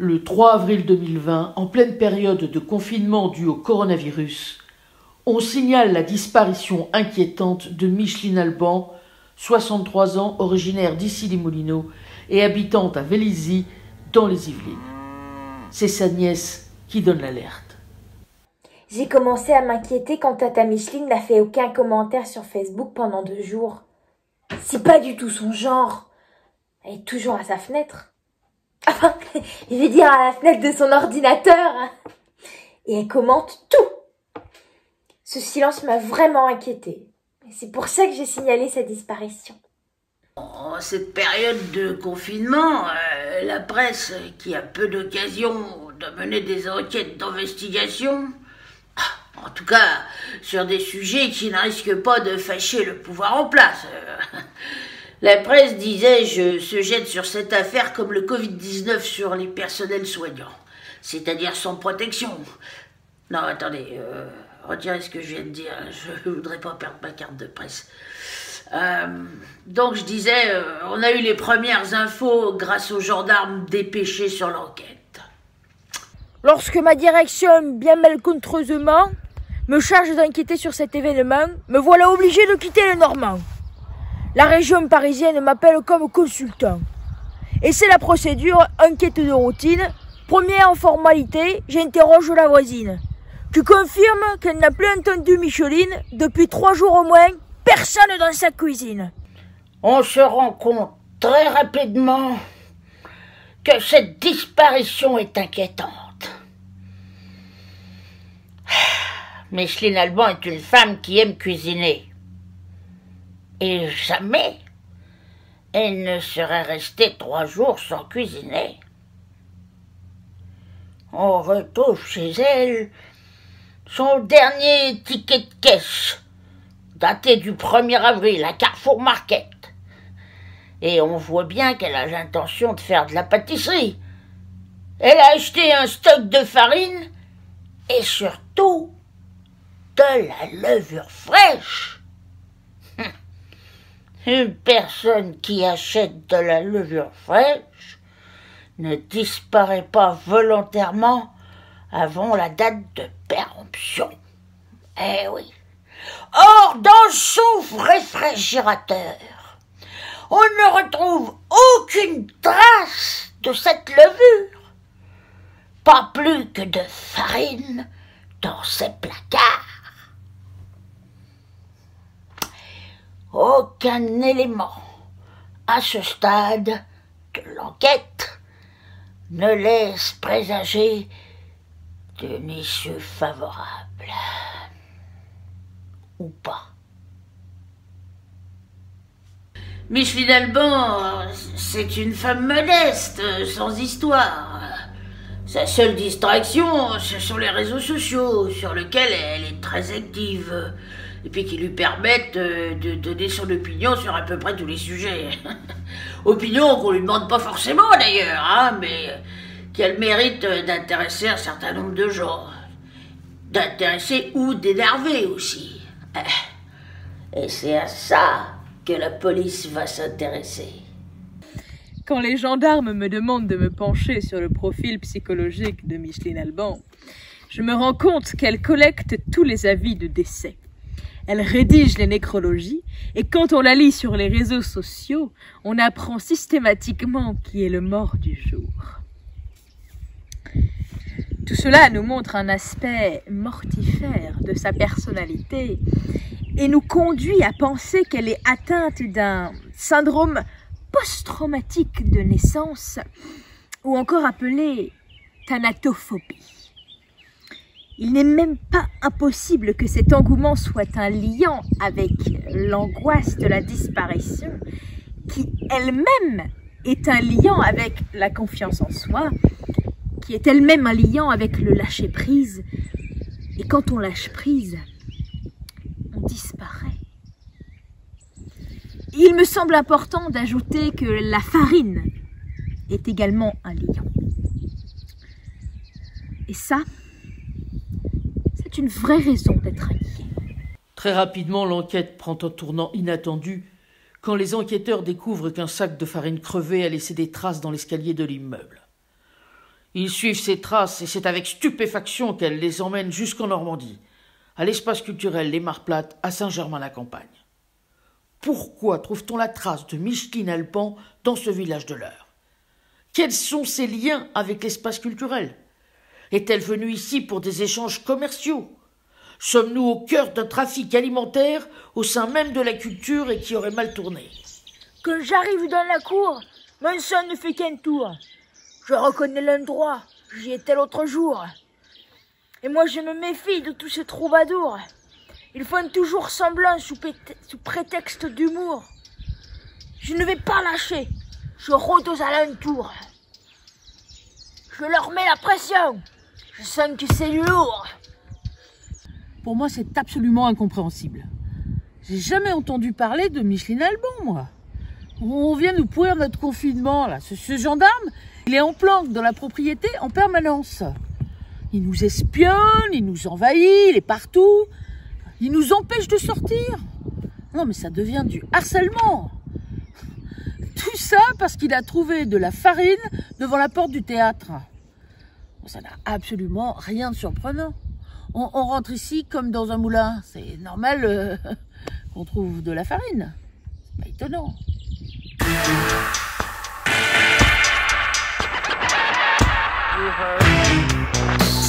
Le 3 avril 2020, en pleine période de confinement dû au coronavirus, on signale la disparition inquiétante de Micheline Alban, 63 ans, originaire d'Issy-les-Moulineaux et habitante à Vélizy, dans les Yvelines. C'est sa nièce qui donne l'alerte. J'ai commencé à m'inquiéter quand tata Micheline n'a fait aucun commentaire sur Facebook pendant 2 jours. C'est pas du tout son genre. Elle est toujours à sa fenêtre. Enfin, je veux dire à la fenêtre de son ordinateur. Et elle commente tout. Ce silence m'a vraiment inquiétée. C'est pour ça que j'ai signalé sa disparition. En cette période de confinement, la presse, qui a peu d'occasion de mener des enquêtes d'investigation, en tout cas sur des sujets qui ne risquent pas de fâcher le pouvoir en place, la presse, disais-je, se jette sur cette affaire comme le Covid-19 sur les personnels soignants, c'est-à-dire sans protection. Non, attendez, retirez ce que je viens de dire, je ne voudrais pas perdre ma carte de presse. Donc je disais, on a eu les premières infos grâce aux gendarmes dépêchés sur l'enquête. Lorsque ma direction, bien malencontreusement, me charge d'inquiéter sur cet événement, me voilà obligé de quitter le Normand. La région parisienne m'appelle comme consultant. Et c'est la procédure, enquête de routine. Première formalité, j'interroge la voisine, qui confirme qu'elle n'a plus entendu Micheline depuis 3 jours au moins, personne dans sa cuisine. On se rend compte très rapidement que cette disparition est inquiétante. Micheline Alban est une femme qui aime cuisiner. Et jamais elle ne serait restée 3 jours sans cuisiner. On retrouve chez elle son dernier ticket de caisse, daté du 1er avril à Carrefour Market. Et on voit bien qu'elle a l'intention de faire de la pâtisserie. Elle a acheté un stock de farine et surtout de la levure fraîche. Une personne qui achète de la levure fraîche ne disparaît pas volontairement avant la date de péremption. Eh oui. Or, dans son réfrigérateur, on ne retrouve aucune trace de cette levure. Pas plus que de farine dans ses placards. Aucun élément, à ce stade de l'enquête, ne laisse présager d'une issue favorable. Ou pas. Micheline Alban, c'est une femme modeste, sans histoire. Sa seule distraction, ce sont les réseaux sociaux, sur lesquels elle est très active, et puis qui lui permettent de donner son opinion sur à peu près tous les sujets. Opinion qu'on lui demande pas forcément d'ailleurs, hein, mais qu'elle mérite d'intéresser un certain nombre de gens. D'intéresser ou d'énerver aussi. Et c'est à ça que la police va s'intéresser. Quand les gendarmes me demandent de me pencher sur le profil psychologique de Micheline Alban, je me rends compte qu'elle collecte tous les avis de décès. Elle rédige les nécrologies et quand on la lit sur les réseaux sociaux, on apprend systématiquement qui est le mort du jour. Tout cela nous montre un aspect mortifère de sa personnalité et nous conduit à penser qu'elle est atteinte d'un syndrome post-traumatique de naissance ou encore appelé thanatophobie. Il n'est même pas impossible que cet engouement soit un lien avec l'angoisse de la disparition, qui elle-même est un lien avec la confiance en soi, qui est elle-même un lien avec le lâcher-prise. Et quand on lâche prise, on disparaît. Il me semble important d'ajouter que la farine est également un lien. Et ça, c'est une vraie raison d'être inquiet. Très rapidement, l'enquête prend un tournant inattendu quand les enquêteurs découvrent qu'un sac de farine crevée a laissé des traces dans l'escalier de l'immeuble. Ils suivent ses traces et c'est avec stupéfaction qu'elle les emmène jusqu'en Normandie, à l'espace culturel Les Mares Plates à Saint-Germain-la-Campagne. Pourquoi trouve-t-on la trace de Micheline Alban dans ce village de l'Eure? Quels sont ses liens avec l'espace culturel? Est-elle venue ici pour des échanges commerciaux? Sommes-nous au cœur d'un trafic alimentaire au sein même de la culture et qui aurait mal tourné? Quand j'arrive dans la cour, mon son ne fait qu'un tour. Je reconnais l'endroit, j'y étais l'autre jour. Et moi je me méfie de tous ces troubadours. Ils font toujours semblant sous prétexte d'humour. Je ne vais pas lâcher, je rôde aux alentours. Je leur mets la pression, je sens que c'est lourd. Pour moi, c'est absolument incompréhensible. J'ai jamais entendu parler de Micheline Alban, moi. On vient nous pourrir notre confinement, là. Ce gendarme, il est en planque dans la propriété en permanence. Il nous espionne, il nous envahit, il est partout. Il nous empêche de sortir. Non, mais ça devient du harcèlement. Tout ça parce qu'il a trouvé de la farine devant la porte du théâtre. Bon, ça n'a absolument rien de surprenant. On rentre ici comme dans un moulin. C'est normal qu'on trouve de la farine. C'est pas étonnant. You heard?